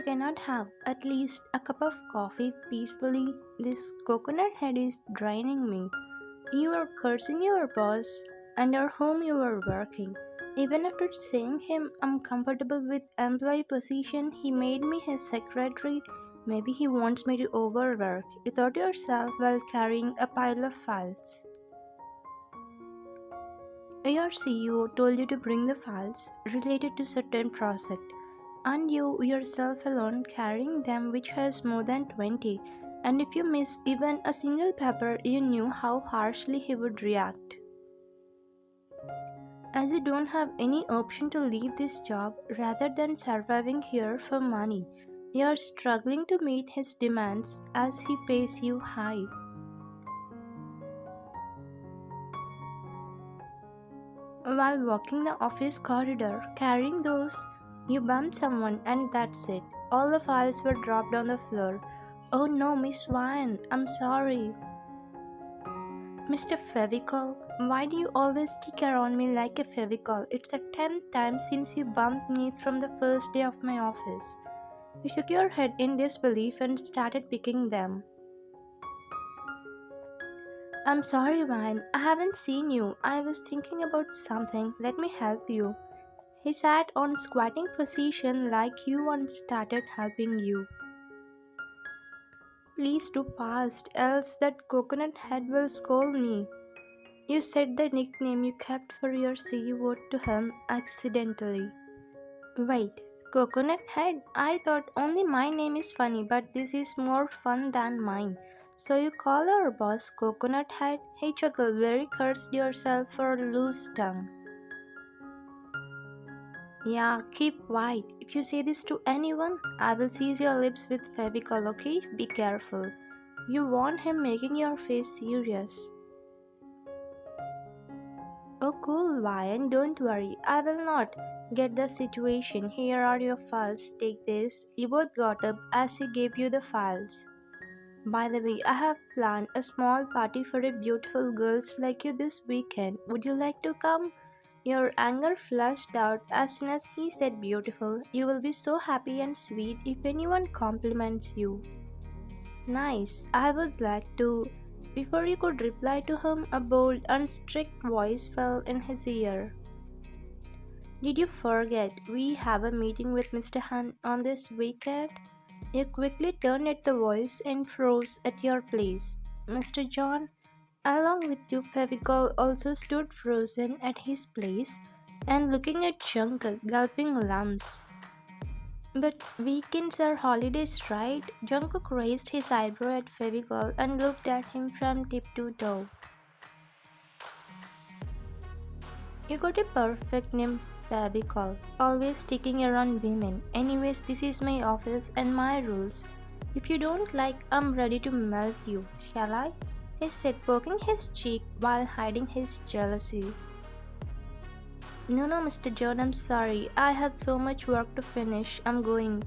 cannot have at least a cup of coffee peacefully? This coconut head is draining me. You are cursing your boss under whom you are working. Even after saying him I'm comfortable with employee position, he made me his secretary. Maybe he wants me to overwork. You thought yourself while carrying a pile of files. Your CEO told you to bring the files related to certain project, and you yourself alone carrying them, which has more than 20. And if you miss even a single paper, you knew how harshly he would react. As you don't have any option to leave this job rather than surviving here for money, you are struggling to meet his demands as he pays you high. While walking the office corridor carrying those, you bumped someone and that's it. All the files were dropped on the floor. Oh no, Miss Ryan, I'm sorry. Mr. Fevicol, why do you always stick around me like a Fevicol? It's the 10th time since you bumped me from the first day of my office. You shook your head in disbelief and started picking them. I'm sorry, Vine. I haven't seen you. I was thinking about something. Let me help you. He sat on squatting position like you and started helping you. Please do fast, else that coconut head will scold me. You said the nickname you kept for your CEO to him accidentally. Wait, coconut head? I thought only my name is funny, but this is more fun than mine. So you call our boss coconut head? Hey chuckle, very cursed yourself for a loose tongue. Yeah, keep quiet. If you say this to anyone, I will seize your lips with Fevicol, okay? Be careful. You want him making your face serious. Oh, cool, Ryan, don't worry. I will not get the situation. Here are your files. Take this. You both got up as he gave you the files. By the way, I have planned a small party for a beautiful girls like you this weekend. Would you like to come? Your anger flushed out as soon as he said beautiful. You will be so happy and sweet if anyone compliments you. Nice, I would like to. Before you could reply to him, a bold and strict voice fell in his ear. Did you forget we have a meeting with Mr. Han on this weekend? You quickly turned at the voice and froze at your place. Mr. John, along with you, Fevicol also stood frozen at his place and looking at Jungkook, gulping lumps. But weekends are holidays, right? Jungkook raised his eyebrow at Fevicol and looked at him from tip to toe. You got a perfect name, Fevicol. Always sticking around women. Anyways, this is my office and my rules. If you don't like, I'm ready to melt you. Shall I? He said, poking his cheek while hiding his jealousy. No, Mr. John, I'm sorry. I have so much work to finish. I'm going.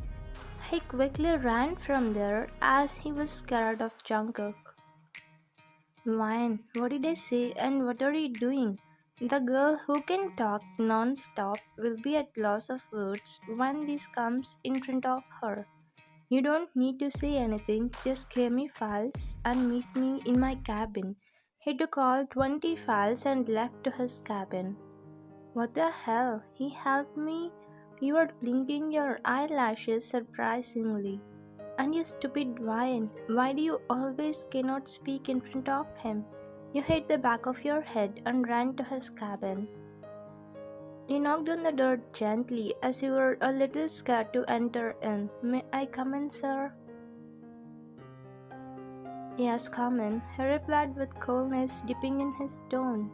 He quickly ran from there as he was scared of Jungkook. Ryan, what did I say and what are you doing? The girl who can talk non-stop will be at loss of words when this comes in front of her. You don't need to say anything, just give me files and meet me in my cabin. He took all 20 files and left to his cabin. What the hell? He helped me? You are blinking your eyelashes surprisingly. And you stupid Ryan, why do you always cannot speak in front of him? You hit the back of your head and ran to his cabin. You knocked on the door gently as you were a little scared to enter in. May I come in, sir? Yes, come in, he replied with coldness dipping in his tone.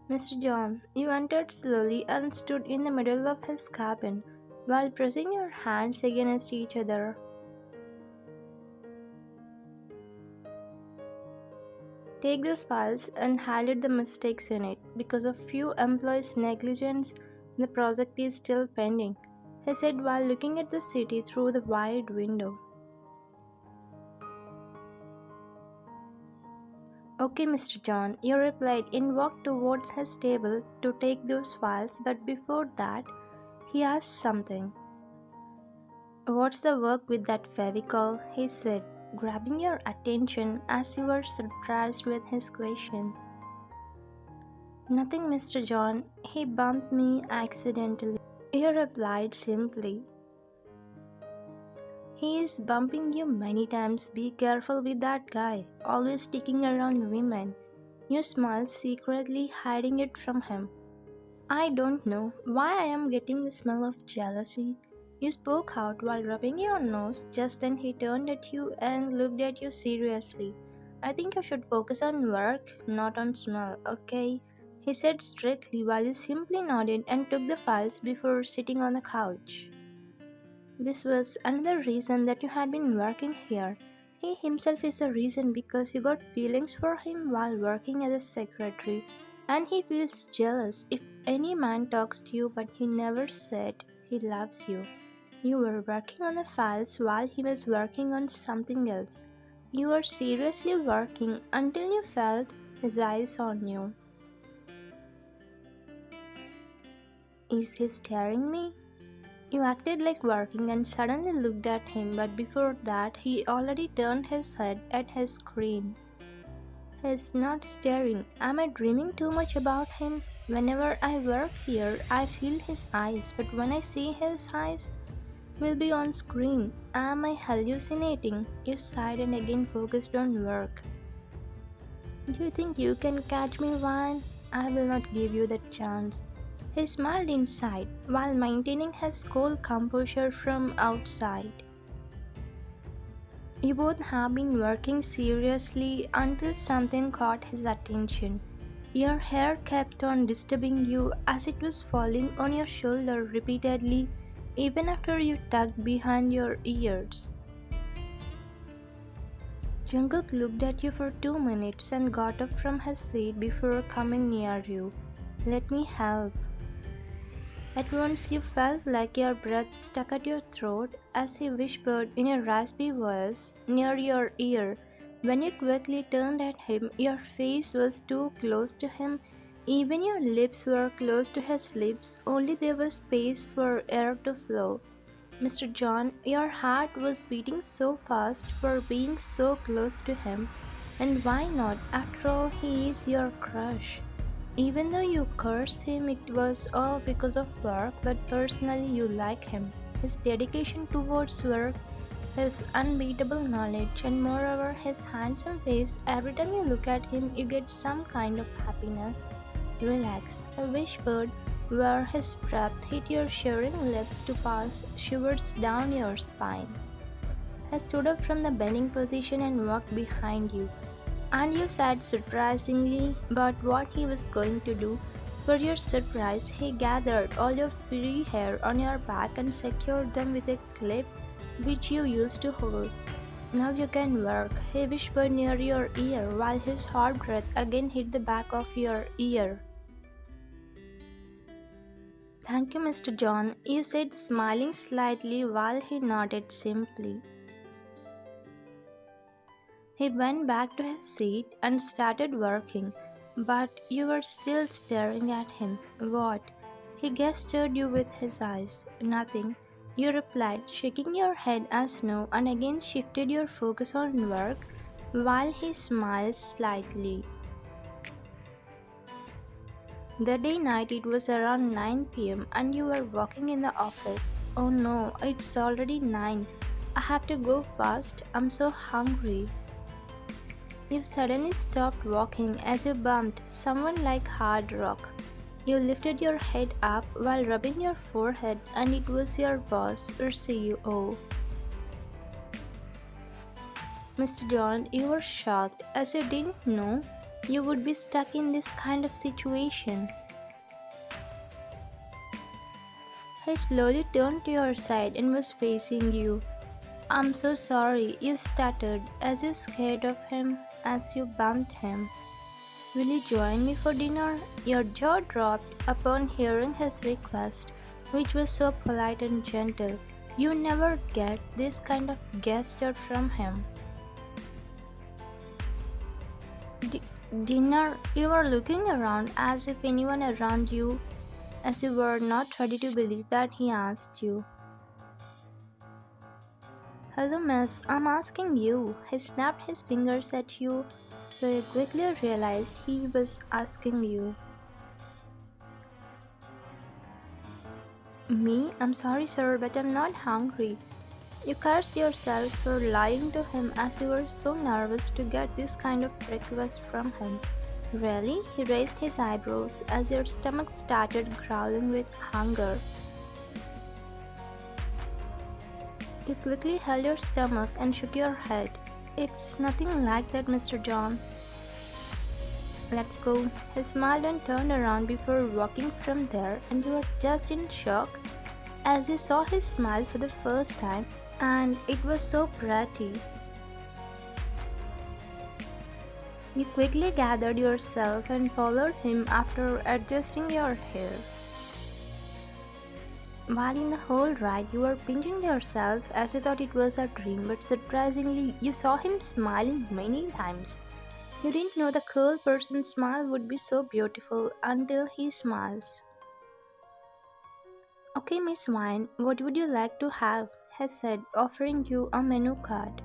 Mr. John, you entered slowly and stood in the middle of his cabin while pressing your hands against each other. Take those files and highlight the mistakes in it. Because of few employees' negligence, the project is still pending, he said while looking at the city through the wide window. Okay, Mr. John, you replied and walked towards his table to take those files, but before that, he asked something. What's the work with that Fevicol? He said, grabbing your attention as you were surprised with his question. Nothing, Mr. John. He bumped me accidentally. You replied simply. He is bumping you many times. Be careful with that guy. Always sticking around women. You smiled, secretly hiding it from him. I don't know why I am getting the smell of jealousy. You spoke out while rubbing your nose. Just then he turned at you and looked at you seriously. I think you should focus on work, not on smell, okay? He said strictly while you simply nodded and took the files before sitting on the couch. This was another reason that you had been working here. He himself is the reason because you got feelings for him while working as a secretary, and he feels jealous if any man talks to you, but he never said he loves you. You were working on the files while he was working on something else. You were seriously working until you felt his eyes on you. Is he staring me? You acted like working and suddenly looked at him, but before that, he already turned his head at his screen. He's not staring. Am I dreaming too much about him? Whenever I work here, I feel his eyes, but when I see his eyes, will be on screen. Am I hallucinating? You sighed and again focused on work. Do you think you can catch me while I will not give you that chance? He smiled inside while maintaining his cool composure from outside. You both have been working seriously until something caught his attention. Your hair kept on disturbing you as it was falling on your shoulder repeatedly, even after you tugged behind your ears. Jungkook looked at you for 2 minutes and got up from his seat before coming near you. Let me help. At once you felt like your breath stuck at your throat as he whispered in a raspy voice near your ear. When you quickly turned at him, your face was too close to him. Even your lips were close to his lips, only there was space for air to flow. Mr. John, your heart was beating so fast for being so close to him. And why not? After all, he is your crush. Even though you curse him, it was all because of work, but personally you like him. His dedication towards work, his unbeatable knowledge, and moreover his handsome face. Every time you look at him, you get some kind of happiness. Relax, I whispered, where his breath hit your shivering lips to pass shivers down your spine. I stood up from the bending position and walked behind you. And you said surprisingly about what he was going to do. For your surprise, he gathered all your furry hair on your back and secured them with a clip which you used to hold. Now you can work, he whispered near your ear while his hot breath again hit the back of your ear. Thank you, Mr. John, you said, smiling slightly while he nodded simply. He went back to his seat and started working, but you were still staring at him. What? He gestured you with his eyes. Nothing. You replied, shaking your head as no, and again shifted your focus on work while he smiled slightly. The day night it was around 9 p.m. and you were walking in the office. Oh no, it's already 9. I have to go fast. I'm so hungry. You suddenly stopped walking as you bumped someone like hard rock. You lifted your head up while rubbing your forehead, and it was your boss or CEO. Mr. John, you were shocked as you didn't know you would be stuck in this kind of situation. He slowly turned to your side and was facing you. I'm so sorry, you stuttered as you scared of him as you bumped him. Will you join me for dinner? Your jaw dropped upon hearing his request, which was so polite and gentle. You never get this kind of gesture from him. Dinner? You were looking around as if anyone around you, as you were not ready to believe that he asked you. Hello, miss, I'm asking you. He snapped his fingers at you, so you quickly realized he was asking you. Me? I'm sorry, sir, but I'm not hungry. You cursed yourself for lying to him as you were so nervous to get this kind of request from him. Really? He raised his eyebrows as your stomach started growling with hunger. You quickly held your stomach and shook your head. It's nothing like that, Mr. John. Let's go. He smiled and turned around before walking from there, and you were just in shock as you saw his smile for the first time, and it was so pretty. You quickly gathered yourself and followed him after adjusting your hair. While in the whole ride, you were pinching yourself as you thought it was a dream, but surprisingly, you saw him smiling many times. You didn't know the cool person's smile would be so beautiful until he smiles. Okay, Miss Wine, what would you like to have? He said, offering you a menu card.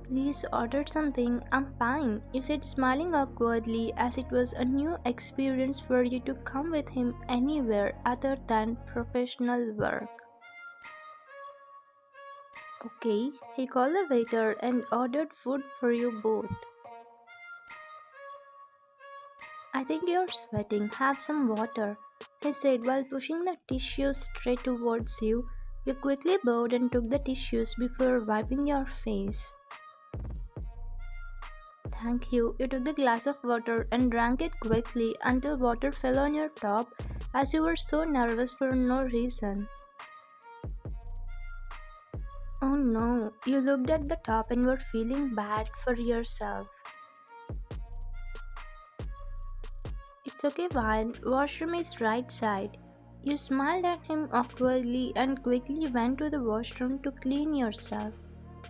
Please order something, I'm fine, you said, smiling awkwardly as it was a new experience for you to come with him anywhere other than professional work. Okay, he called the waiter and ordered food for you both. I think you're sweating, have some water, he said while pushing the tissues straight towards you. You quickly bowed and took the tissues before wiping your face. Thank you. You took the glass of water and drank it quickly until water fell on your top as you were so nervous for no reason. Oh no, you looked at the top and were feeling bad for yourself. It's okay, Vine. Washroom is right side. You smiled at him awkwardly and quickly went to the washroom to clean yourself.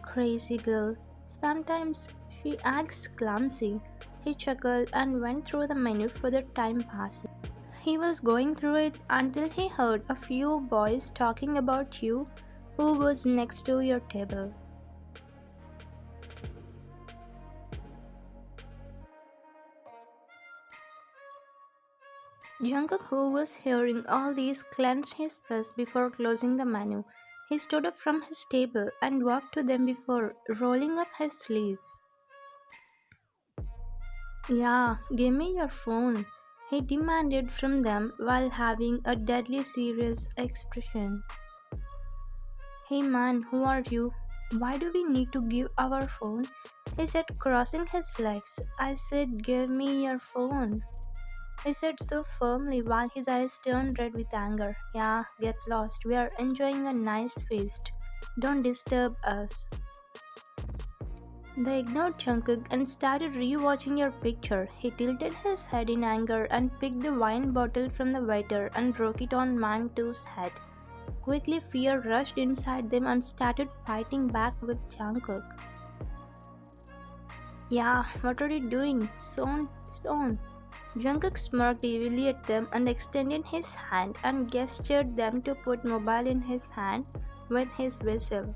Crazy girl. Sometimes she acts clumsy. He chuckled and went through the menu for the time passing. He was going through it until he heard a few boys talking about you who was next to your table. Jungkook, who was hearing all these, clenched his fist before closing the menu. He stood up from his table and walked to them before rolling up his sleeves. Yeah, give me your phone, he demanded from them while having a deadly serious expression. Hey man, who are you? Why do we need to give our phone? He said, crossing his legs. I said, give me your phone, he said so firmly while his eyes turned red with anger. Yeah, get lost. We are enjoying a nice feast. Don't disturb us. They ignored Jungkook and started rewatching your picture. He tilted his head in anger and picked the wine bottle from the waiter and broke it on Man 2's head. Quickly, fear rushed inside them and started fighting back with Jungkook. Yeah, what are you doing? Son, son. Jungkook smirked evilly at them and extended his hand and gestured them to put mobile in his hand with his whistle.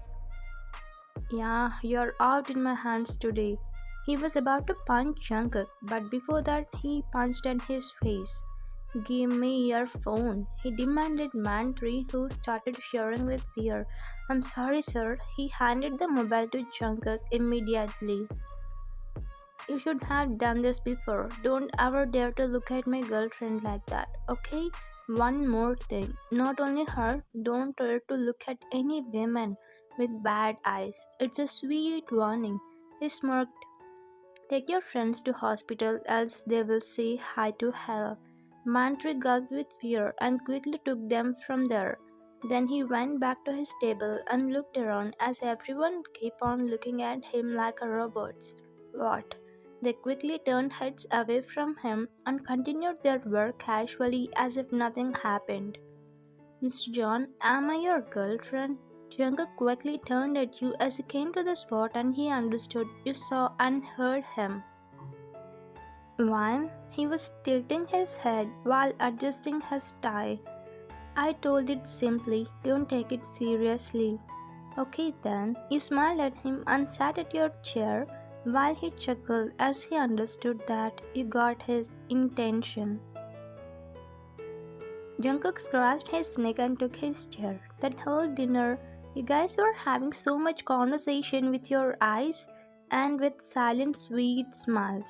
Yeah, you're out in my hands today. He was about to punch Jungkook, but before that he punched at his face. Give me your phone, he demanded Man 3, who started shivering with fear. I'm sorry, sir. He handed the mobile to Jungkook immediately. You should have done this before. Don't ever dare to look at my girlfriend like that, okay? One more thing. Not only her, don't dare to look at any women with bad eyes. It's a sweet warning. He smirked. Take your friends to hospital else they will say hi to hell. Mantri gulped with fear and quickly took them from there. Then he went back to his table and looked around as everyone kept on looking at him like a robots. What? They quickly turned heads away from him and continued their work casually as if nothing happened. Mr. John, am I your girlfriend? Jungkook quickly turned at you as he came to the spot and he understood you saw and heard him. One, he was tilting his head while adjusting his tie. I told it simply, don't take it seriously. Okay then, you smiled at him and sat at your chair while he chuckled as he understood that you got his intention. Jungkook scratched his neck and took his chair. That whole dinner, you guys were having so much conversation with your eyes and with silent, sweet smiles.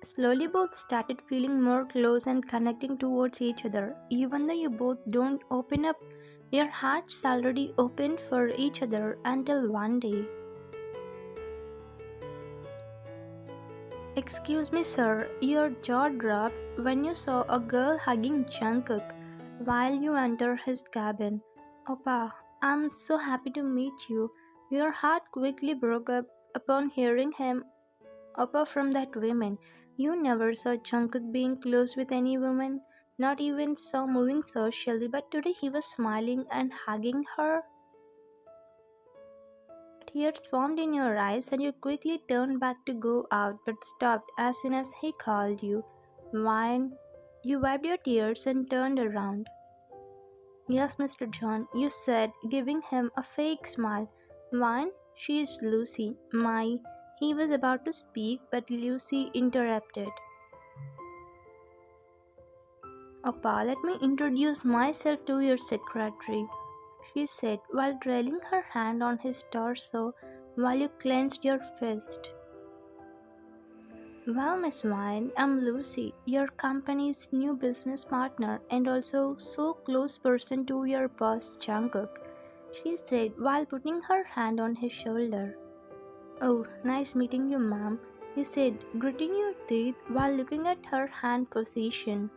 Slowly, both started feeling more close and connecting towards each other. Even though you both don't open up, your hearts already opened for each other until one day. Excuse me, sir, your jaw dropped when you saw a girl hugging Jungkook while you entered his cabin. Oppa, I'm so happy to meet you. Your heart quickly broke up upon hearing him apart from that woman. You never saw Jungkook being close with any woman, not even saw moving socially, but today he was smiling and hugging her. Tears formed in your eyes and you quickly turned back to go out but stopped as soon as he called you. Wine. You wiped your tears and turned around. Yes, Mr. John, you said, giving him a fake smile. Wine, she is Lucy. My. He was about to speak, but Lucy interrupted. Oppa, let me introduce myself to your secretary, she said while trailing her hand on his torso while you clenched your fist. Well, Miss Wine, I'm Lucy, your company's new business partner and also so close person to your boss Jungkook, she said while putting her hand on his shoulder. Oh, nice meeting you, ma'am, he said, gritting your teeth while looking at her hand position.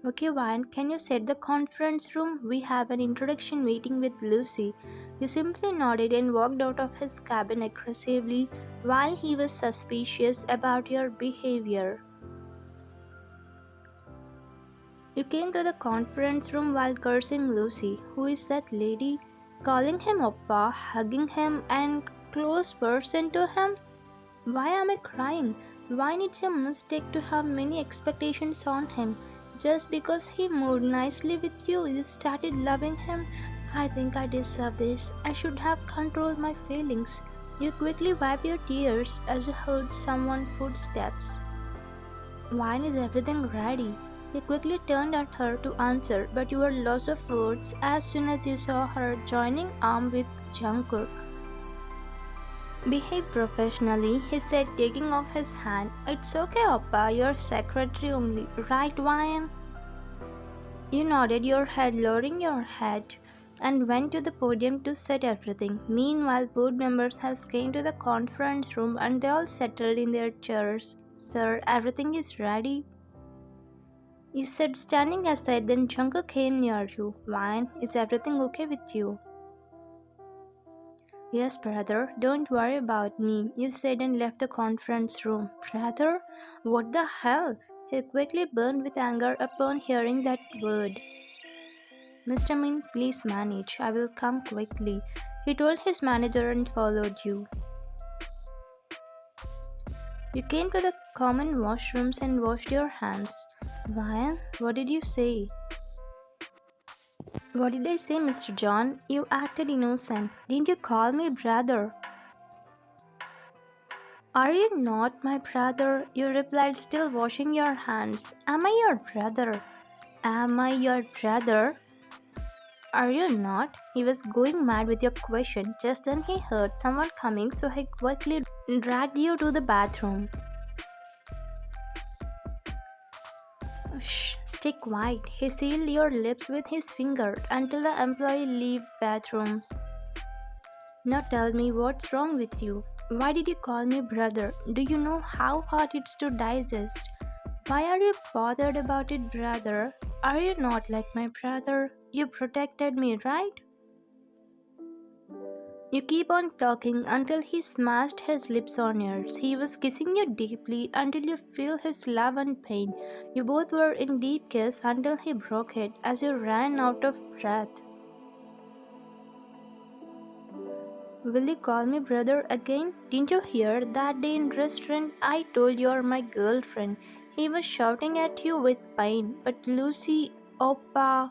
Okay, Wine, can you set the conference room? We have an introduction meeting with Lucy. You simply nodded and walked out of his cabin aggressively while he was suspicious about your behavior. You came to the conference room while cursing Lucy. Who is that lady? Calling him Oppa, hugging him, and close person to him? Why am I crying? Why it's a mistake to have many expectations on him? Just because he moved nicely with you, you started loving him? I think I deserve this. I should have controlled my feelings. You quickly wiped your tears as you heard someone's footsteps. Wine, is everything ready? You quickly turned at her to answer, but you were lost of words as soon as you saw her joining arm with Jungkook. Behave professionally, he said, taking off his hand. It's okay, Oppa, you're secretary only, right, Ryan? You nodded your head, lowering your head, and went to the podium to set everything. Meanwhile, board members has came to the conference room and they all settled in their chairs. Sir, everything is ready. You said standing aside, then Jungkook came near you. Ryan, is everything okay with you? Yes, brother, don't worry about me, you said and left the conference room. Brother? What the hell? He quickly burned with anger upon hearing that word. Mr. Min, please manage. I will come quickly. He told his manager and followed you. You came to the common washrooms and washed your hands. Ryan, what did you say? What did I say, Mr. John? You acted innocent. Didn't you call me brother? Are you not my brother? You replied, still washing your hands. Am I your brother? Am I your brother? Are you not? He was going mad with your question. Just then he heard someone coming, so he quickly dragged you to the bathroom. Shh, stay quiet. He sealed your lips with his finger until the employee leave bathroom. Now tell me what's wrong with you. Why did you call me brother? Do you know how hard it's to digest? Why are you bothered about it, brother? Are you not like my brother? You protected me, right? You keep on talking until he smashed his lips on yours. He was kissing you deeply until you feel his love and pain. You both were in deep kiss until he broke it as you ran out of breath. Will you call me brother again? Didn't you hear that day in restaurant I told you're my girlfriend? He was shouting at you with pain, but Lucy Oppa.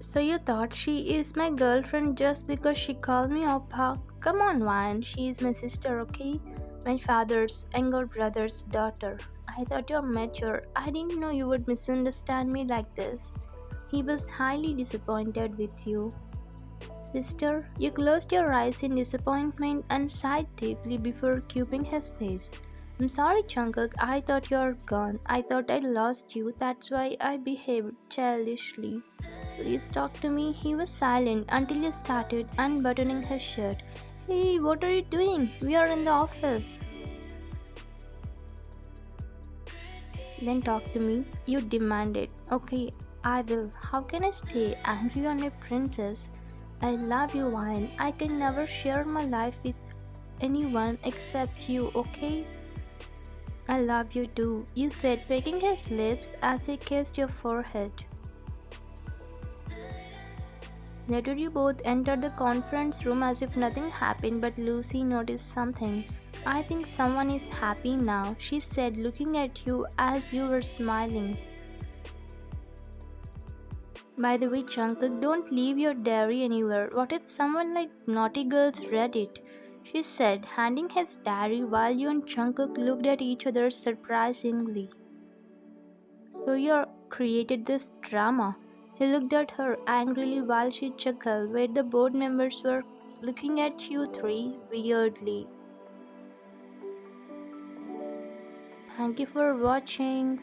So you thought she is my girlfriend just because she called me Oppa? Come on, Ryan. She is my sister, okay? My father's younger brother's daughter. I thought you're mature. I didn't know you would misunderstand me like this. He was highly disappointed with you. Sister, you closed your eyes in disappointment and sighed deeply before cubing his face. I'm sorry, Jungkook. I thought you're gone. I thought I lost you. That's why I behaved childishly. Please talk to me. He was silent until you started unbuttoning his shirt. Hey, what are you doing? We are in the office. Then talk to me. You demanded. Okay, I will. How can I stay angry on a princess? I love you, Wine. I can never share my life with anyone except you, okay? I love you too, you said, wetting his lips as he kissed your forehead. Later, you both entered the conference room as if nothing happened, but Lucy noticed something. I think someone is happy now, she said, looking at you as you were smiling. By the way, Jungkook, don't leave your diary anywhere. What if someone like Naughty Girls read it? She said, handing his diary while you and Jungkook looked at each other surprisingly. So you created this drama. He looked at her angrily while she chuckled, where the board members were looking at you three weirdly. Thank you for watching.